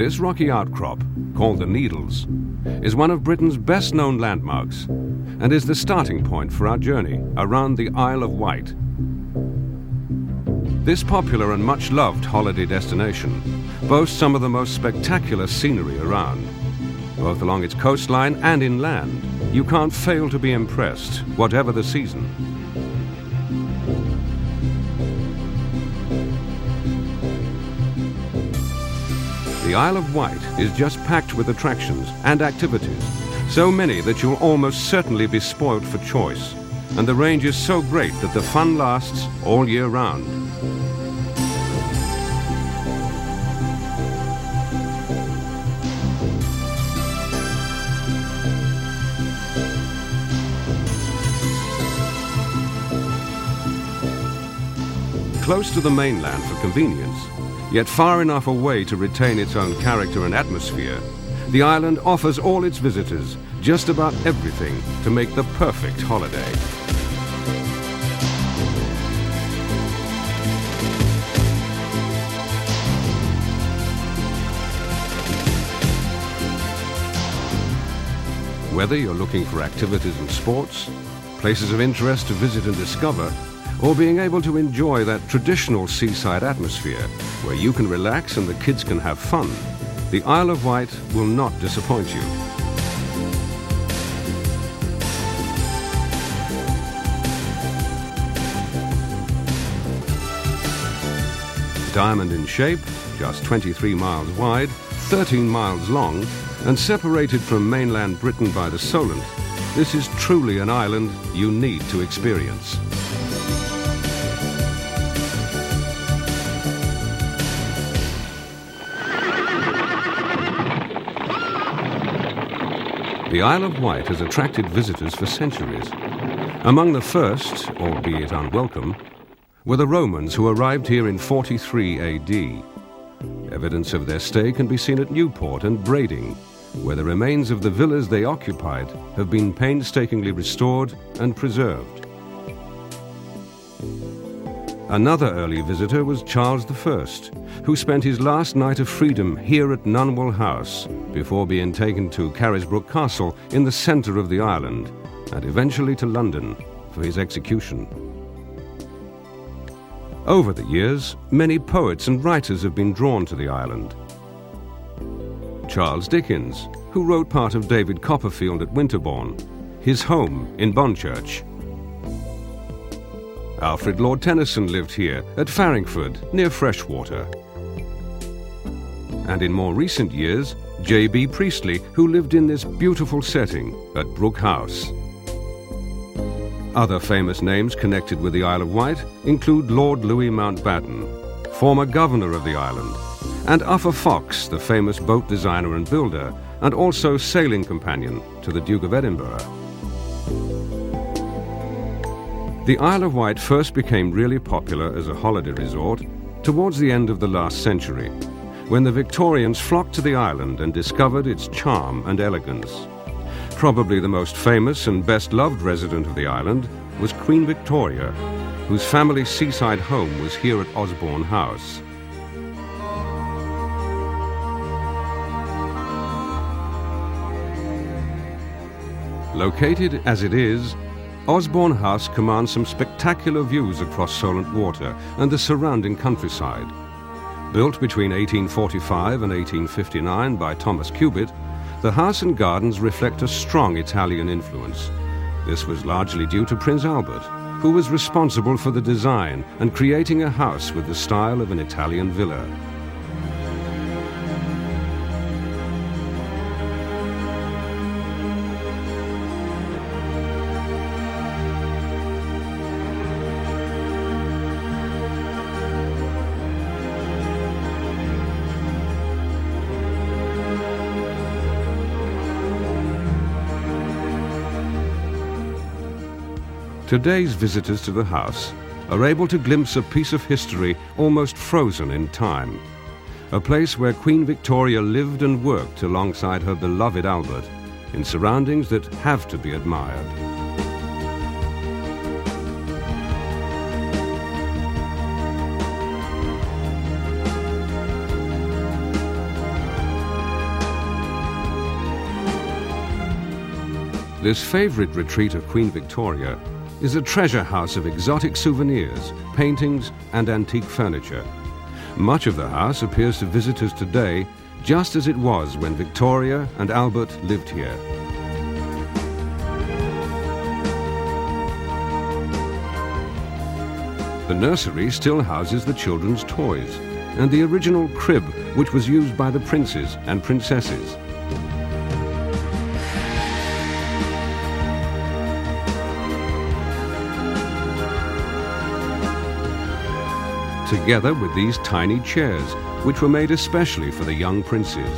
This rocky outcrop, called the Needles, is one of Britain's best-known landmarks and is the starting point for our journey around the Isle of Wight. This popular and much-loved holiday destination boasts some of the most spectacular scenery around. Both along its coastline and inland, you can't fail to be impressed, whatever the season. The Isle of Wight is just packed with attractions and activities, so many that you'll almost certainly be spoilt for choice. And the range is so great that the fun lasts all year round. Close to the mainland for convenience, yet far enough away to retain its own character and atmosphere, the island offers all its visitors just about everything to make the perfect holiday. Whether you're looking for activities and sports, places of interest to visit and discover, or being able to enjoy that traditional seaside atmosphere where you can relax and the kids can have fun, the Isle of Wight will not disappoint you. Diamond in shape, just 23 miles wide, 13 miles long, and separated from mainland Britain by the Solent, this is truly an island you need to experience. The Isle of Wight has attracted visitors for centuries. Among the first, albeit unwelcome, were the Romans who arrived here in 43 AD. Evidence of their stay can be seen at Newport and Brading, where the remains of the villas they occupied have been painstakingly restored and preserved. Another early visitor was Charles I, who spent his last night of freedom here at Nunwell House before being taken to Carisbrooke Castle in the centre of the island and eventually to London for his execution. Over the years, many poets and writers have been drawn to the island. Charles Dickens, who wrote part of David Copperfield at Winterbourne, his home in Bonchurch. Alfred Lord Tennyson lived here at Farringford, near Freshwater. And in more recent years, J.B. Priestley, who lived in this beautiful setting at Brooke House. Other famous names connected with the Isle of Wight include Lord Louis Mountbatten, former governor of the island, and Uffa Fox, the famous boat designer and builder, and also sailing companion to the Duke of Edinburgh. The Isle of Wight first became really popular as a holiday resort towards the end of the last century, when the Victorians flocked to the island and discovered its charm and elegance. Probably the most famous and best-loved resident of the island was Queen Victoria, whose family seaside home was here at Osborne House. Located as it is, Osborne House commands some spectacular views across Solent Water and the surrounding countryside. Built between 1845 and 1859 by Thomas Cubitt, the house and gardens reflect a strong Italian influence. This was largely due to Prince Albert, who was responsible for the design and creating a house with the style of an Italian villa. Today's visitors to the house are able to glimpse a piece of history almost frozen in time. A place where Queen Victoria lived and worked alongside her beloved Albert, in surroundings that have to be admired. This favourite retreat of Queen Victoria is a treasure house of exotic souvenirs, paintings and antique furniture. Much of the house appears to visitors today just as it was when Victoria and Albert lived here. The nursery still houses the children's toys and the original crib which was used by the princes and princesses. Together with these tiny chairs, which were made especially for the young princes.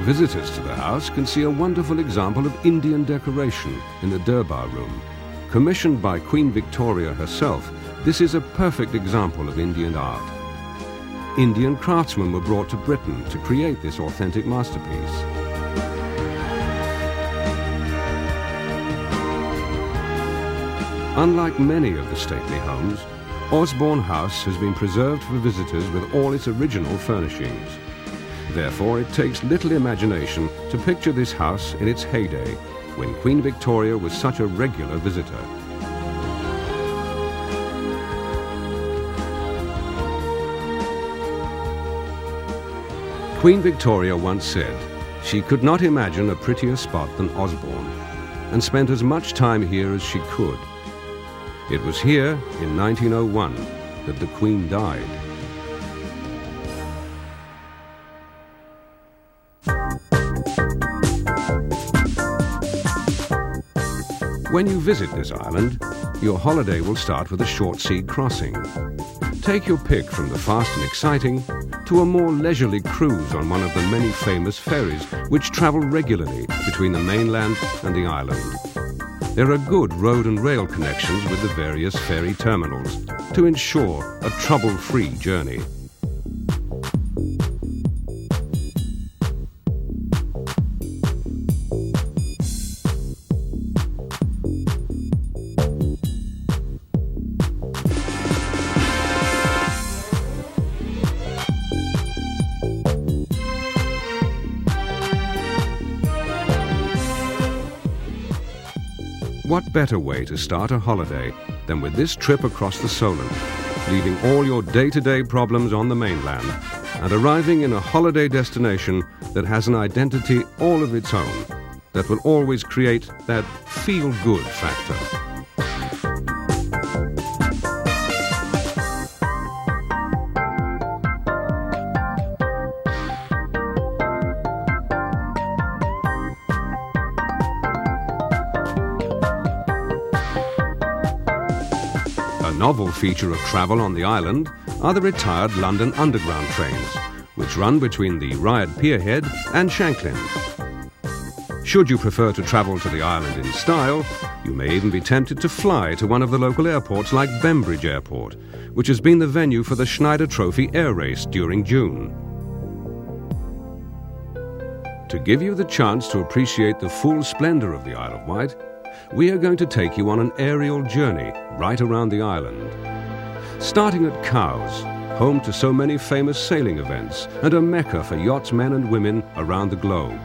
Visitors to the house can see a wonderful example of Indian decoration in the Durbar room. Commissioned by Queen Victoria herself, this is a perfect example of Indian art. Indian craftsmen were brought to Britain to create this authentic masterpiece. Unlike many of the stately homes, Osborne House has been preserved for visitors with all its original furnishings. Therefore, it takes little imagination to picture this house in its heyday, when Queen Victoria was such a regular visitor. Queen Victoria once said she could not imagine a prettier spot than Osborne, and spent as much time here as she could. It was here, in 1901, that the Queen died. When you visit this island, your holiday will start with a short sea crossing. Take your pick from the fast and exciting to a more leisurely cruise on one of the many famous ferries which travel regularly between the mainland and the island. There are good road and rail connections with the various ferry terminals to ensure a trouble-free journey. What better way to start a holiday than with this trip across the Solent, leaving all your day-to-day problems on the mainland and arriving in a holiday destination that has an identity all of its own, that will always create that feel-good factor. A novel feature of travel on the island are the retired London Underground trains, which run between the Riad Pierhead and Shanklin. Should you prefer to travel to the island in style, you may even be tempted to fly to one of the local airports like Bembridge Airport, which has been the venue for the Schneider Trophy Air Race during June. To give you the chance to appreciate the full splendour of the Isle of Wight, we are going to take you on an aerial journey right around the island. Starting at Cowes, home to so many famous sailing events and a mecca for yachtsmen and women around the globe.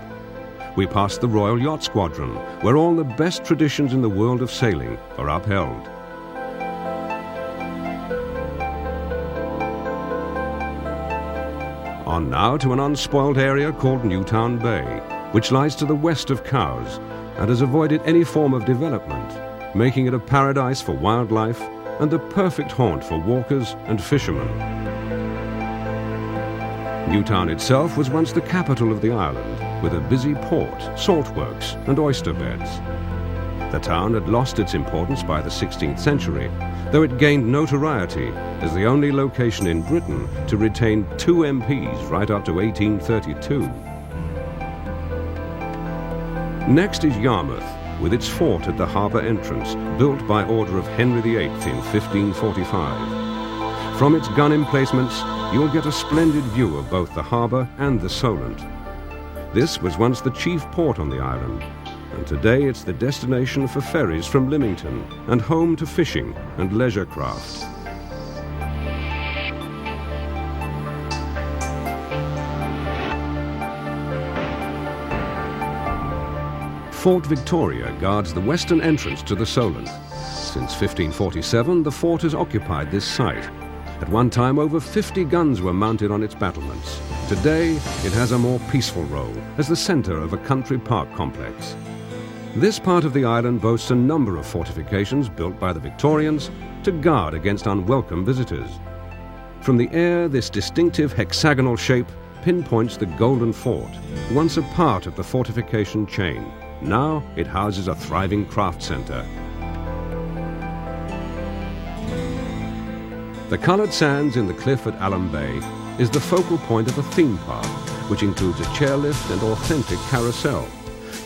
We pass the Royal Yacht Squadron, where all the best traditions in the world of sailing are upheld. On now to an unspoilt area called Newtown Bay, which lies to the west of Cowes and has avoided any form of development, making it a paradise for wildlife and the perfect haunt for walkers and fishermen. Newtown itself was once the capital of the island, with a busy port, saltworks and oyster beds. The town had lost its importance by the 16th century, though it gained notoriety as the only location in Britain to retain 2 MPs right up to 1832. Next is Yarmouth, with its fort at the harbour entrance, built by order of Henry VIII in 1545. From its gun emplacements, you'll get a splendid view of both the harbour and the Solent. This was once the chief port on the island, and today it's the destination for ferries from Lymington and home to fishing and leisure craft. Fort Victoria guards the western entrance to the Solent. Since 1547, the fort has occupied this site. At one time, over 50 guns were mounted on its battlements. Today, it has a more peaceful role as the centre of a country park complex. This part of the island boasts a number of fortifications built by the Victorians to guard against unwelcome visitors. From the air, this distinctive hexagonal shape pinpoints the Golden Fort, once a part of the fortification chain. Now it houses a thriving craft centre. The coloured sands in the cliff at Alum Bay is the focal point of a theme park, which includes a chairlift and authentic carousel.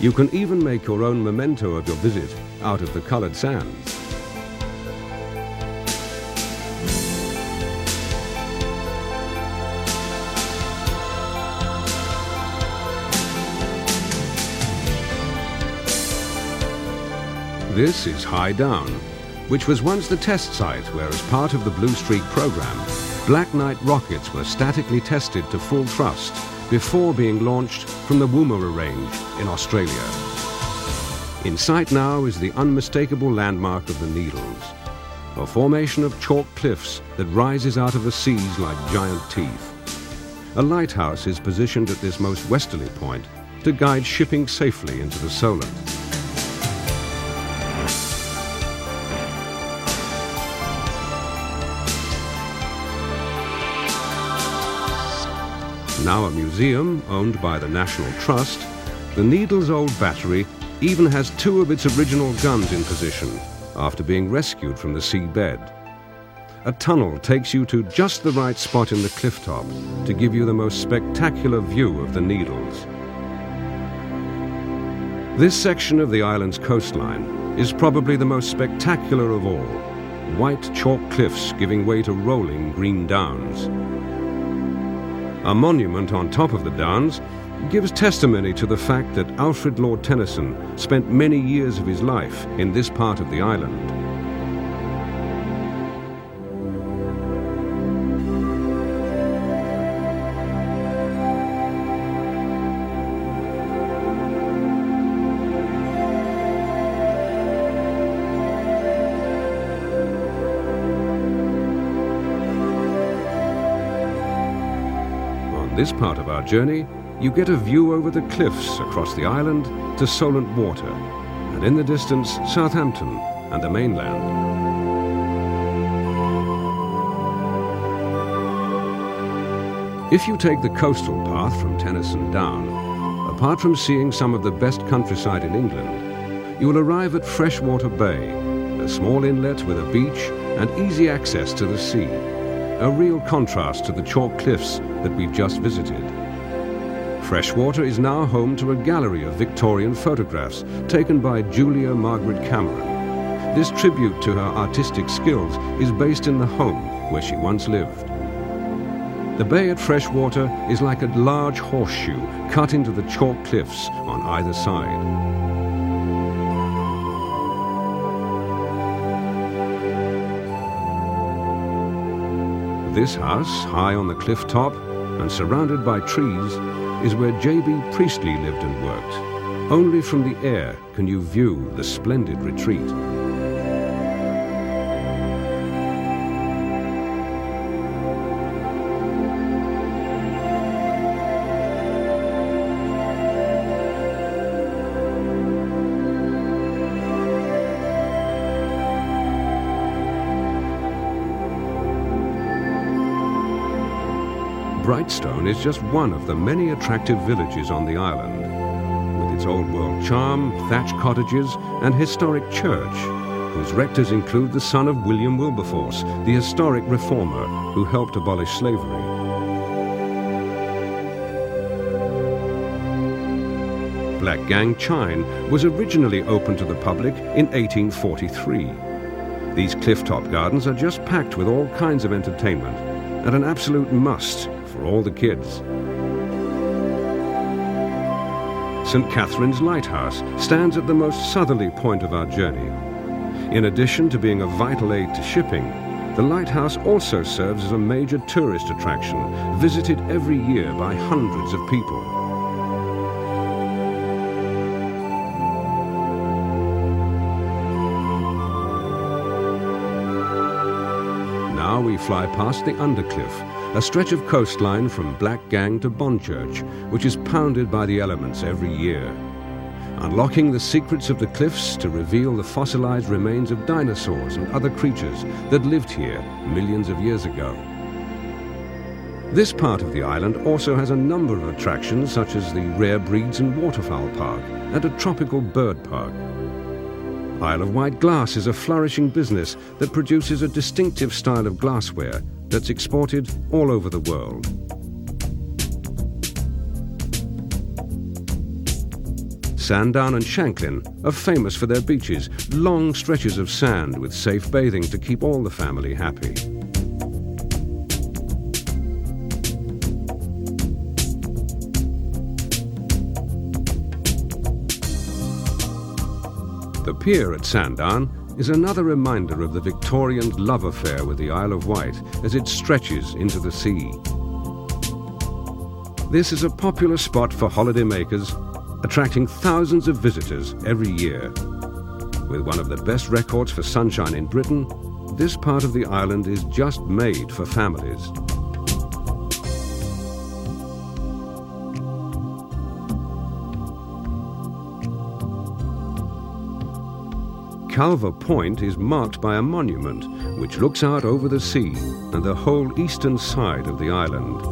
You can even make your own memento of your visit out of the coloured sands. This is High Down, which was once the test site where, as part of the Blue Streak program, Black Knight rockets were statically tested to full thrust before being launched from the Woomera Range in Australia. In sight now is the unmistakable landmark of the Needles, a formation of chalk cliffs that rises out of the seas like giant teeth. A lighthouse is positioned at this most westerly point to guide shipping safely into the Solent. Now a museum owned by the National Trust, the Needles Old Battery even has two of its original guns in position after being rescued from the seabed. A tunnel takes you to just the right spot in the cliff top to give you the most spectacular view of the Needles. This section of the island's coastline is probably the most spectacular of all. White chalk cliffs giving way to rolling green downs. A monument on top of the downs gives testimony to the fact that Alfred Lord Tennyson spent many years of his life in this part of the island. This part of our journey, you get a view over the cliffs across the island to Solent Water, and in the distance, Southampton and the mainland. If you take the coastal path from Tennyson down, apart from seeing some of the best countryside in England, you will arrive at Freshwater Bay, a small inlet with a beach and easy access to the sea. A real contrast to the chalk cliffs that we've just visited. Freshwater is now home to a gallery of Victorian photographs taken by Julia Margaret Cameron. This tribute to her artistic skills is based in the home where she once lived. The bay at Freshwater is like a large horseshoe cut into the chalk cliffs on either side. This house, high on the cliff top and surrounded by trees, is where J.B. Priestley lived and worked. Only from the air can you view the splendid retreat. Brightstone is just one of the many attractive villages on the island, with its old-world charm, thatched cottages and historic church, whose rectors include the son of William Wilberforce, the historic reformer who helped abolish slavery. Black Gang Chine was originally opened to the public in 1843. These cliff-top gardens are just packed with all kinds of entertainment and an absolute must for all the kids. St. Catherine's Lighthouse stands at the most southerly point of our journey. In addition to being a vital aid to shipping, the lighthouse also serves as a major tourist attraction, visited every year by hundreds of people. fly past the Undercliff, a stretch of coastline from Black Gang to Bonchurch, which is pounded by the elements every year, unlocking the secrets of the cliffs to reveal the fossilized remains of dinosaurs and other creatures that lived here millions of years ago. This part of the island also has a number of attractions such as the Rare Breeds and Waterfowl Park and a tropical bird park. Isle of Wight glass is a flourishing business that produces a distinctive style of glassware that's exported all over the world. Sandown and Shanklin are famous for their beaches, long stretches of sand with safe bathing to keep all the family happy. The pier at Sandown is another reminder of the Victorians' love affair with the Isle of Wight as it stretches into the sea. This is a popular spot for holidaymakers, attracting thousands of visitors every year. With one of the best records for sunshine in Britain, this part of the island is just made for families. Calver Point is marked by a monument which looks out over the sea and the whole eastern side of the island.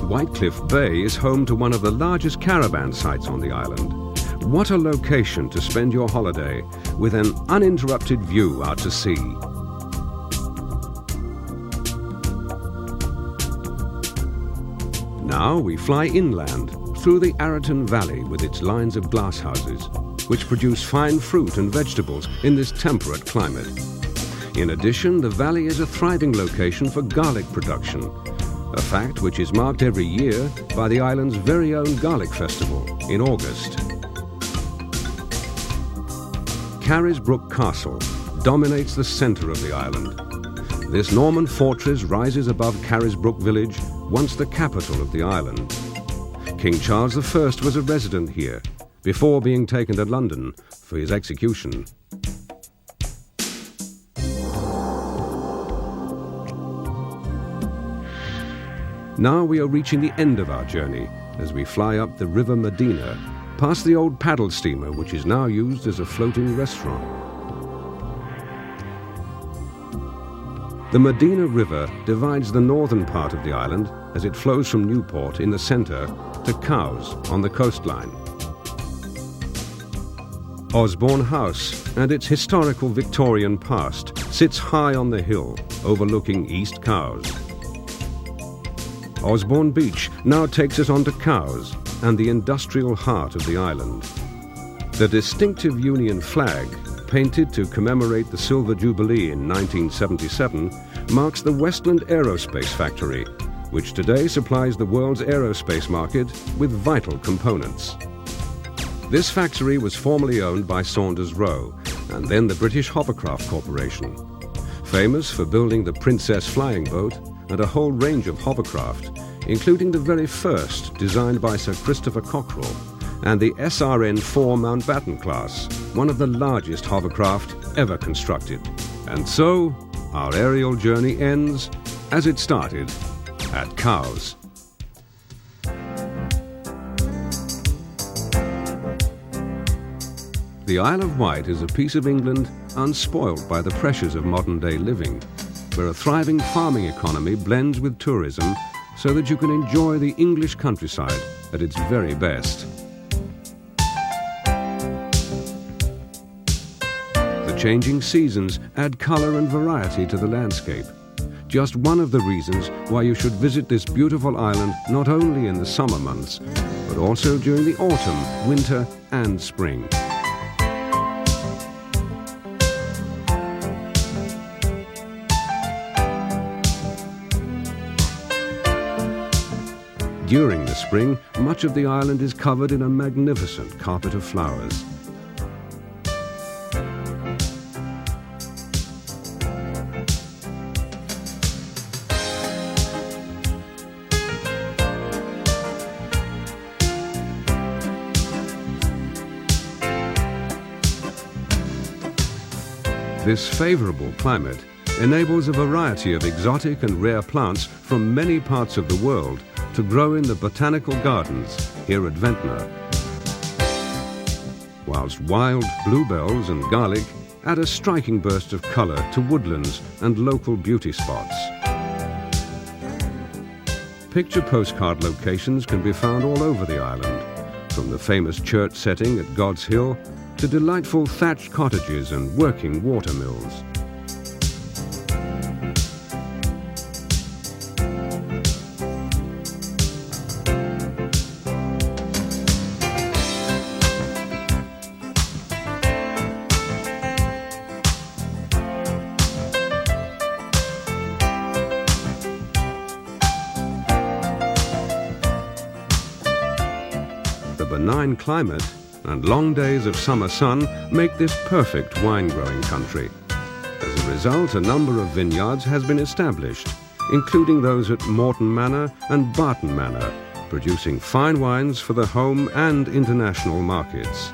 Whitecliff Bay is home to one of the largest caravan sites on the island. What a location to spend your holiday with an uninterrupted view out to sea. Now we fly inland through the Arraton Valley with its lines of glasshouses, which produce fine fruit and vegetables in this temperate climate. In addition, the valley is a thriving location for garlic production, a fact which is marked every year by the island's very own Garlic Festival in August. Carisbrooke Castle dominates the centre of the island. This Norman fortress rises above Carisbrooke village, once the capital of the island. King Charles I was a resident here, before being taken to London for his execution. Now we are reaching the end of our journey as we fly up the River Medina, past the old paddle steamer which is now used as a floating restaurant. The Medina River divides the northern part of the island as it flows from Newport in the centre to Cowes on the coastline. Osborne House and its historical Victorian past sits high on the hill overlooking East Cowes. Osborne Beach now takes us on to Cowes and the industrial heart of the island. The distinctive Union flag, painted to commemorate the Silver Jubilee in 1977, marks the Westland Aerospace Factory, which today supplies the world's aerospace market with vital components. This factory was formerly owned by Saunders Roe and then the British Hovercraft Corporation. Famous for building the Princess flying boat and a whole range of hovercraft, including the very first designed by Sir Christopher Cockerell, and the SRN-4 Mountbatten class, one of the largest hovercraft ever constructed. And so, our aerial journey ends as it started, at Cowes. The Isle of Wight is a piece of England unspoilt by the pressures of modern-day living, where a thriving farming economy blends with tourism so that you can enjoy the English countryside at its very best. The changing seasons add colour and variety to the landscape. Just one of the reasons why you should visit this beautiful island not only in the summer months, but also during the autumn, winter and spring. During the spring, much of the island is covered in a magnificent carpet of flowers. This favourable climate enables a variety of exotic and rare plants from many parts of the world to grow in the botanical gardens here at Ventnor, whilst wild bluebells and garlic add a striking burst of colour to woodlands and local beauty spots. Picture postcard locations can be found all over the island, from the famous church setting at God's Hill to delightful thatched cottages and working water mills. The benign climate and long days of summer sun make this perfect wine-growing country. As a result, a number of vineyards has been established, including those at Morton Manor and Barton Manor, producing fine wines for the home and international markets.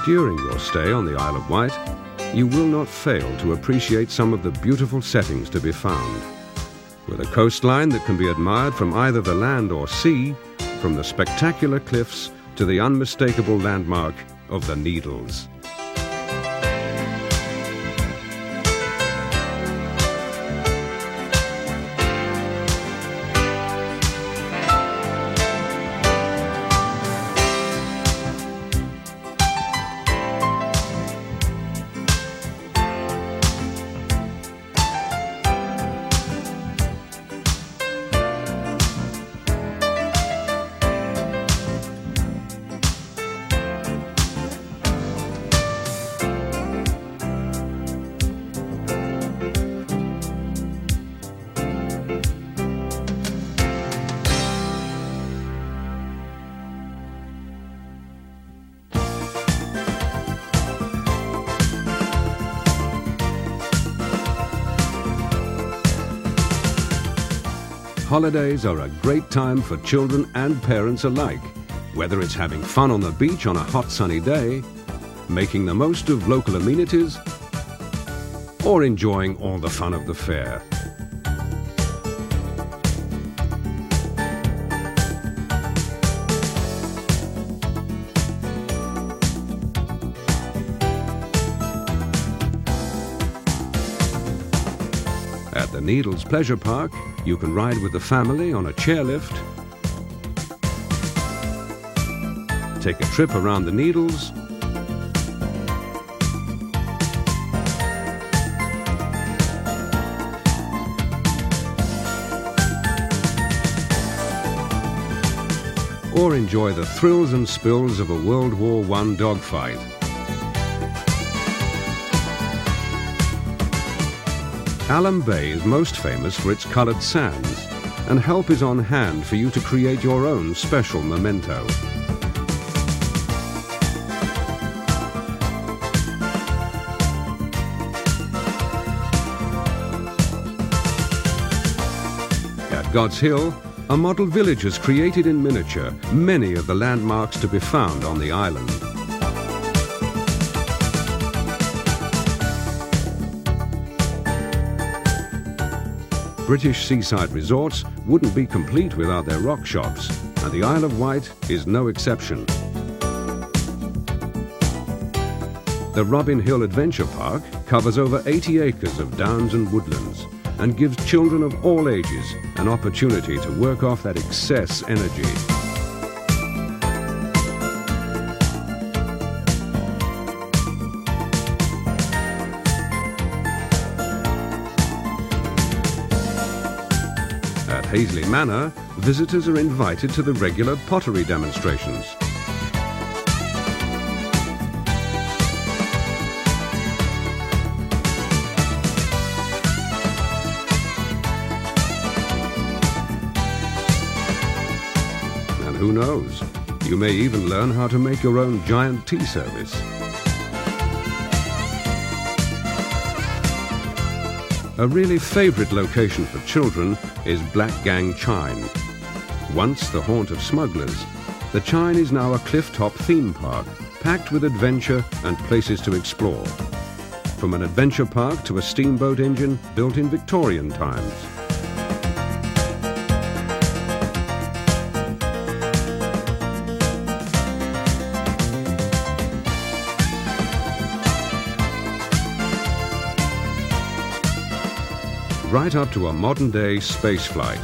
During your stay on the Isle of Wight, you will not fail to appreciate some of the beautiful settings to be found. With a coastline that can be admired from either the land or sea, from the spectacular cliffs to the unmistakable landmark of the Needles. Holidays are a great time for children and parents alike, whether it's having fun on the beach on a hot sunny day, making the most of local amenities, or enjoying all the fun of the fair. At the Needles Pleasure Park, you can ride with the family on a chairlift, take a trip around the Needles, or enjoy the thrills and spills of a World War I dogfight. Alum Bay is most famous for its coloured sands, and help is on hand for you to create your own special memento. At God's Hill, a model village has created in miniature many of the landmarks to be found on the island. British seaside resorts wouldn't be complete without their rock shops, and the Isle of Wight is no exception. The Robin Hill Adventure Park covers over 80 acres of downs and woodlands and gives children of all ages an opportunity to work off that excess energy. At Hazley Manor, visitors are invited to the regular pottery demonstrations. And who knows, you may even learn how to make your own giant tea service. A really favourite location for children is Black Gang Chine. Once the haunt of smugglers, The Chine is now a cliff-top theme park, packed with adventure and places to explore. From an adventure park to a steamboat engine built in Victorian times. Right up to a modern-day space flight.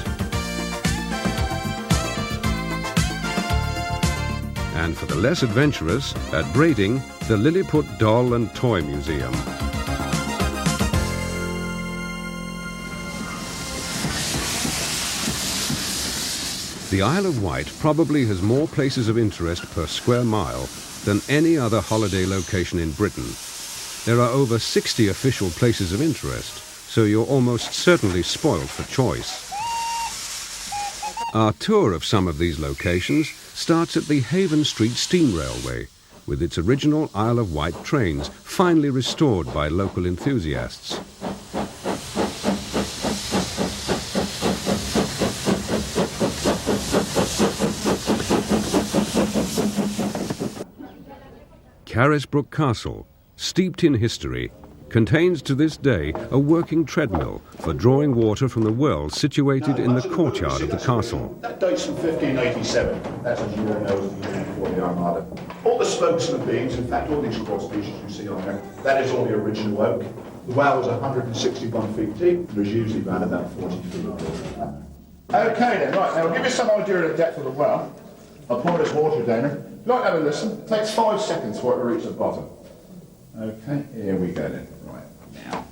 And for the less adventurous, at Brading, the Lilliput Doll and Toy Museum. The Isle of Wight probably has more places of interest per square mile than any other holiday location in Britain. There are over 60 official places of interest, so you're almost certainly spoiled for choice. Our tour of some of these locations starts at the Haven Street Steam Railway, with its original Isle of Wight trains finely restored by local enthusiasts. Carisbrooke Castle, steeped in history, contains to this day a working treadmill for drawing water from the well situated in the courtyard of the castle. That dates from 1587. That's, as you all know, the year before the Armada. All the spokes and the beams, in fact, all these cross pieces you see on there, that is all the original oak. The well was 161 feet deep. There's usually around about 40 feet. Okay then, right, now I'll give you some idea of the depth of the well. I'll pour this water down here. If you'd like to have a listen, it takes 5 seconds for it to reach the bottom. Okay, here we go then. Right, now.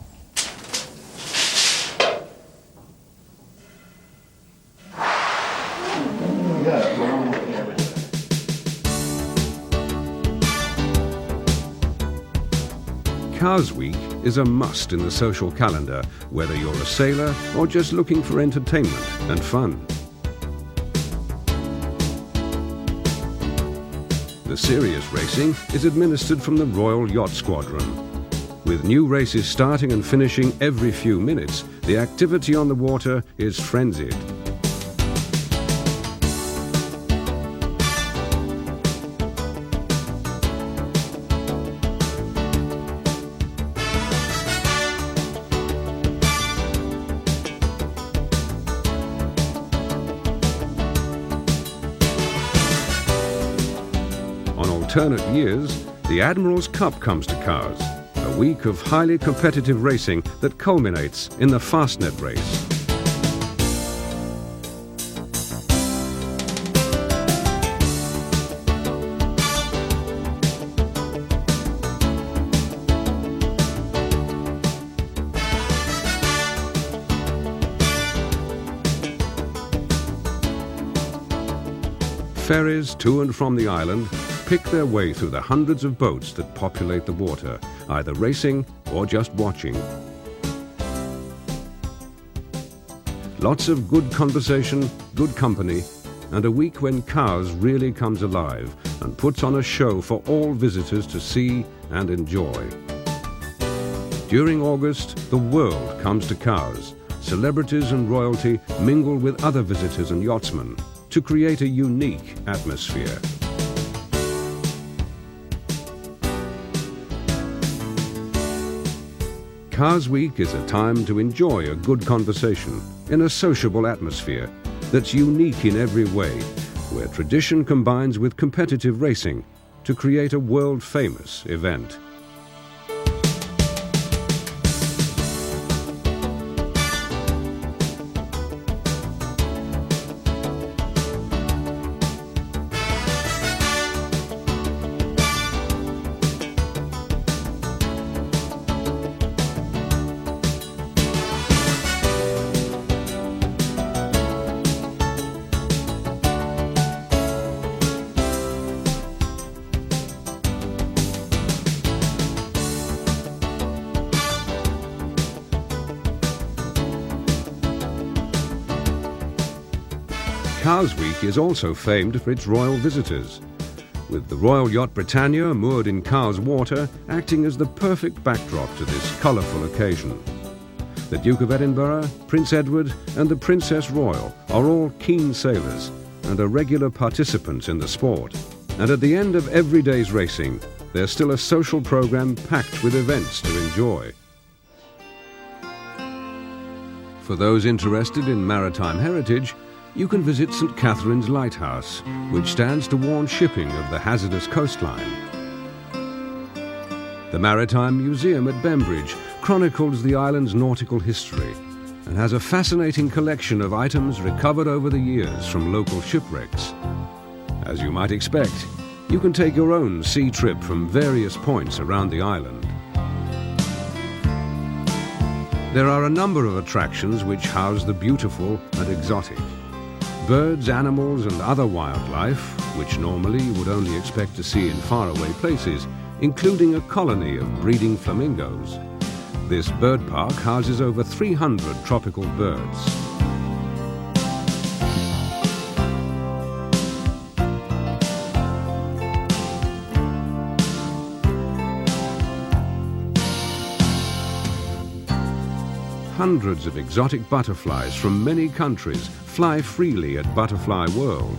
Cars Week is a must in the social calendar, whether you're a sailor or just looking for entertainment and fun. The serious racing is administered from the Royal Yacht Squadron. With new races starting and finishing every few minutes, the activity on the water is frenzied. On alternate years, the Admiral's Cup comes to Cars, a week of highly competitive racing that culminates in the Fastnet race. Ferries to and from the island pick their way through the hundreds of boats that populate the water, either racing or just watching. Lots of good conversation, good company, and a week when Cars really comes alive and puts on a show for all visitors to see and enjoy. During August, the world comes to Cars. Celebrities and royalty mingle with other visitors and yachtsmen to create a unique atmosphere. Cars Week is a time to enjoy a good conversation in a sociable atmosphere that's unique in every way, where tradition combines with competitive racing to create a world-famous event. Cars Week is also famed for its royal visitors, with the Royal Yacht Britannia moored in Cars Water acting as the perfect backdrop to this colourful occasion. The Duke of Edinburgh, Prince Edward and the Princess Royal are all keen sailors, and are regular participants in the sport. And at the end of every day's racing, there's still a social programme packed with events to enjoy. For those interested in maritime heritage, you can visit St Catherine's Lighthouse, which stands to warn shipping of the hazardous coastline. The Maritime Museum at Bembridge chronicles the island's nautical history and has a fascinating collection of items recovered over the years from local shipwrecks. As you might expect, you can take your own sea trip from various points around the island. There are a number of attractions which house the beautiful and exotic. Birds, animals and other wildlife, which normally you would only expect to see in faraway places, including a colony of breeding flamingos. This bird park houses over 300 tropical birds. Hundreds of exotic butterflies from many countries fly freely at Butterfly World.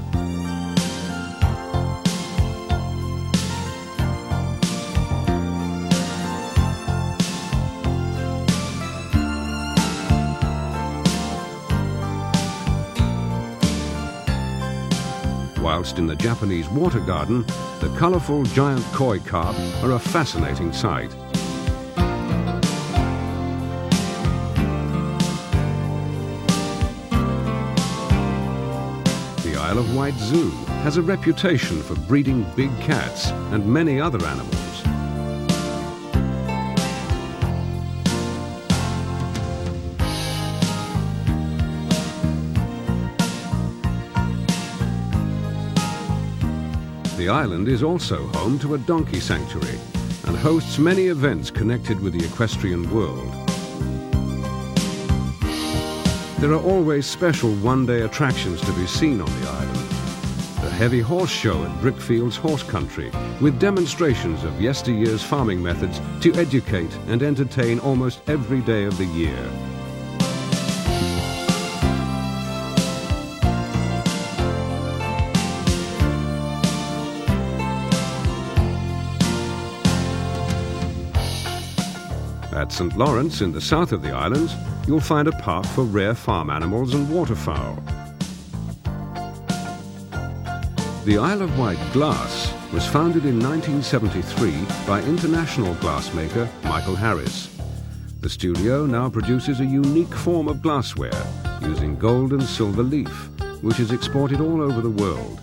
Whilst in the Japanese water garden, the colourful giant koi carp are a fascinating sight. The Isle of Wight Zoo has a reputation for breeding big cats and many other animals. The island is also home to a donkey sanctuary and hosts many events connected with the equestrian world. There are always special one-day attractions to be seen on the island. The heavy horse show at Brickfield's Horse Country, with demonstrations of yesteryear's farming methods to educate and entertain almost every day of the year. At St Lawrence, in the south of the islands, you'll find a park for rare farm animals and waterfowl. The Isle of Wight Glass was founded in 1973 by international glassmaker Michael Harris. The studio now produces a unique form of glassware using gold and silver leaf, which is exported all over the world.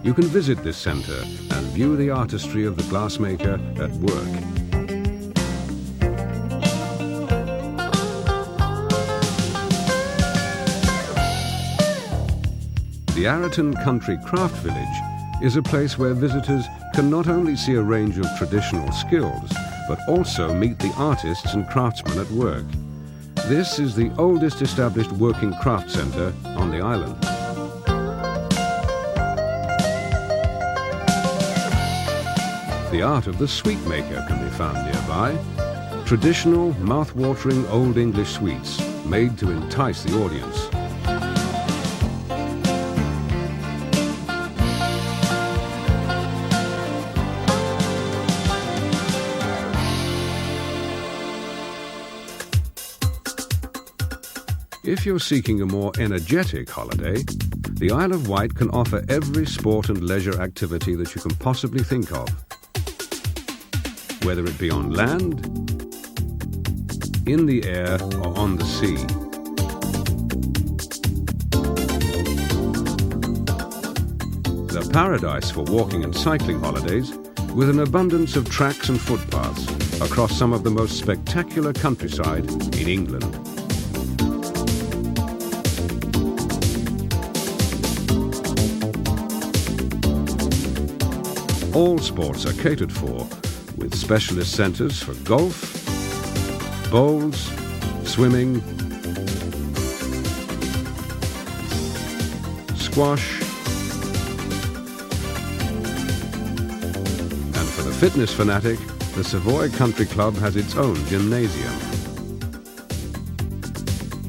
You can visit this centre and view the artistry of the glassmaker at work. The Arraton Country Craft Village is a place where visitors can not only see a range of traditional skills, but also meet the artists and craftsmen at work. This is the oldest established working craft centre on the island. The art of the sweet maker can be found nearby. Traditional, mouth-watering Old English sweets made to entice the audience. If you're seeking a more energetic holiday, the Isle of Wight can offer every sport and leisure activity that you can possibly think of. Whether it be on land, in the air or on the sea. The paradise for walking and cycling holidays, with an abundance of tracks and footpaths across some of the most spectacular countryside in England. All sports are catered for, with specialist centres for golf, bowls, swimming, squash, and for the fitness fanatic, the Savoy Country Club has its own gymnasium.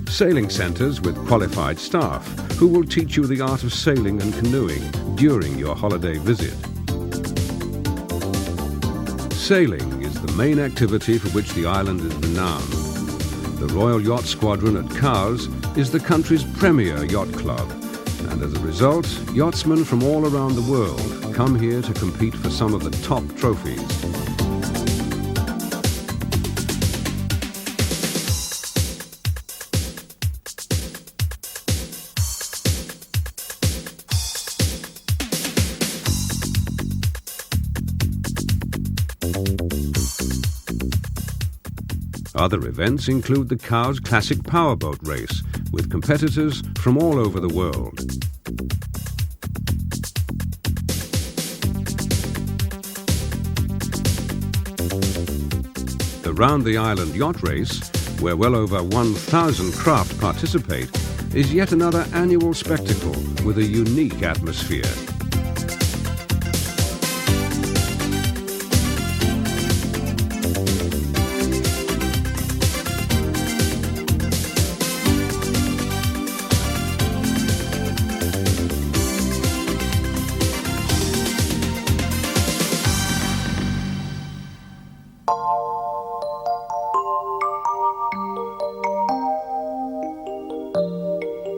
Sailing centres with qualified staff who will teach you the art of sailing and canoeing during your holiday visit. Sailing is the main activity for which the island is renowned. The Royal Yacht Squadron at Cowes is the country's premier yacht club, and as a result, yachtsmen from all around the world come here to compete for some of the top trophies. Other events include the Cowes Classic Powerboat Race, with competitors from all over the world. The Round the Island Yacht Race, where well over 1,000 craft participate, is yet another annual spectacle with a unique atmosphere.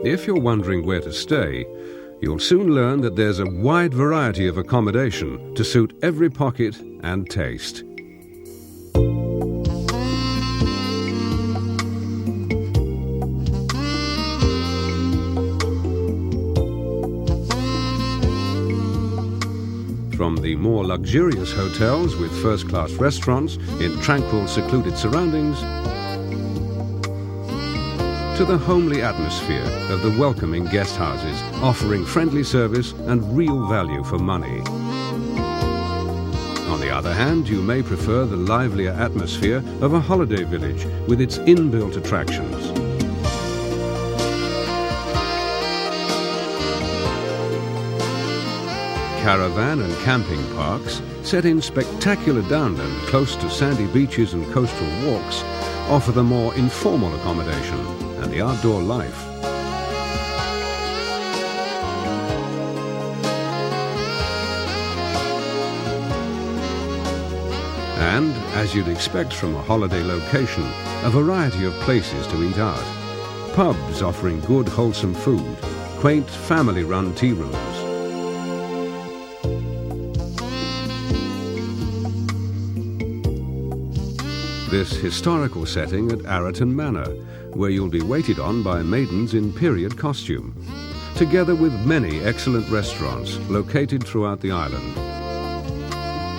If you're wondering where to stay, you'll soon learn that there's a wide variety of accommodation to suit every pocket and taste. From the more luxurious hotels with first-class restaurants in tranquil, secluded surroundings, to the homely atmosphere of the welcoming guest houses, offering friendly service and real value for money. On the other hand, you may prefer the livelier atmosphere of a holiday village with its inbuilt attractions. Caravan and camping parks, set in spectacular downland close to sandy beaches and coastal walks, offer the more informal accommodation and the outdoor life. And, as you'd expect from a holiday location, a variety of places to eat out. Pubs offering good, wholesome food, quaint, family-run tea rooms. This historical setting at Arreton Manor, where you'll be waited on by maidens in period costume, together with many excellent restaurants located throughout the island.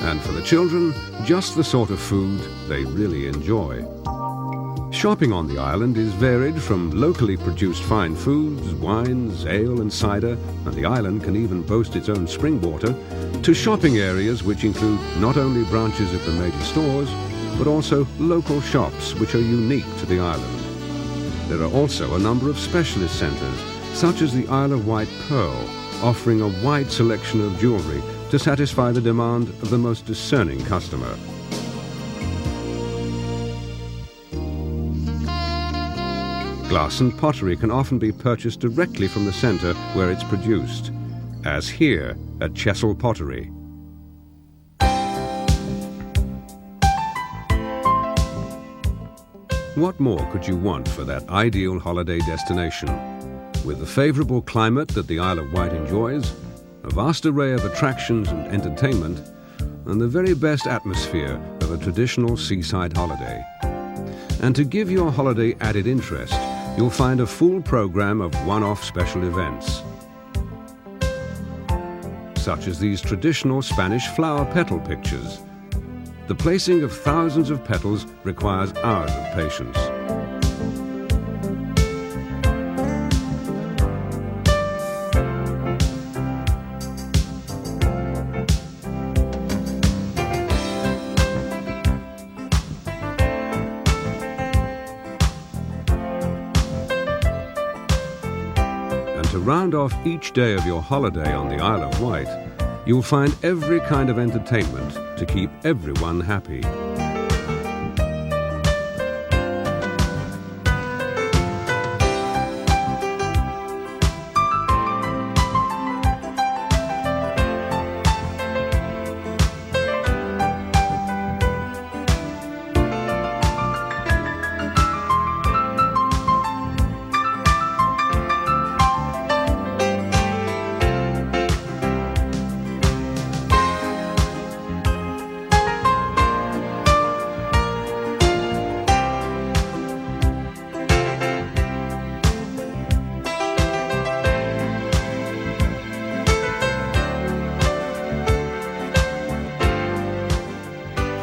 And for the children, just the sort of food they really enjoy. Shopping on the island is varied from locally produced fine foods, wines, ale and cider, and the island can even boast its own spring water, to shopping areas which include not only branches of the major stores, but also local shops which are unique to the island. There are also a number of specialist centres, such as the Isle of Wight Pearl, offering a wide selection of jewellery to satisfy the demand of the most discerning customer. Glass and pottery can often be purchased directly from the centre where it's produced, as here at Chessel Pottery. What more could you want for that ideal holiday destination? With the favourable climate that the Isle of Wight enjoys, a vast array of attractions and entertainment, and the very best atmosphere of a traditional seaside holiday. And to give your holiday added interest, you'll find a full programme of one-off special events, such as these traditional Spanish flower petal pictures. The placing of thousands of petals requires hours of patience. And to round off each day of your holiday on the Isle of Wight, you'll find every kind of entertainment to keep everyone happy.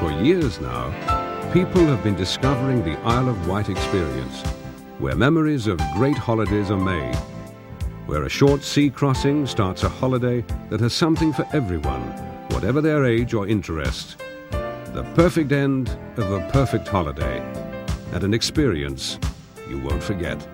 For years now, people have been discovering the Isle of Wight experience, where memories of great holidays are made, where a short sea crossing starts a holiday that has something for everyone, whatever their age or interest. The perfect end of a perfect holiday, and an experience you won't forget.